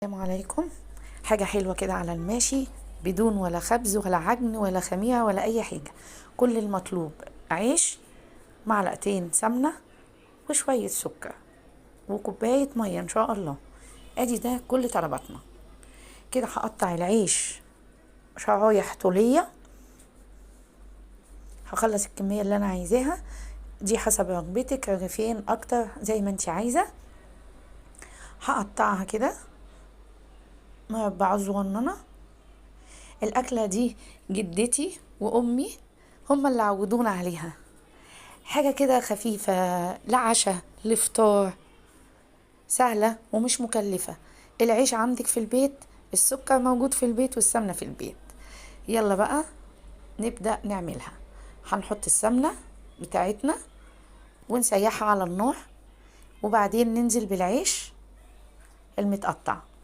السلام عليكم. حاجة حلوة كده على الماشي، بدون ولا خبز ولا عجن ولا خميرة ولا أي حاجة. كل المطلوب عيش، معلقتين سمنة، وشوية سكر، وكوباية مية إن شاء الله. ادي ده كل طلباتنا. كده هقطع العيش شرايح طولية، هخلص الكمية اللي أنا عايزاها دي حسب رغبتك، رغيفين أكتر زي ما انت عايزة. هقطعها كده مربعات صغننة. الأكلة دي جدتي وأمي هما اللي عودونا عليها، حاجة كده خفيفة لعشاء لفطار، سهلة ومش مكلفة. العيش عندك في البيت، السكر موجود في البيت، والسمنة في البيت. يلا بقى نبدأ نعملها. هنحط السمنة بتاعتنا ونسيحها على النار، وبعدين ننزل بالعيش المتقطع.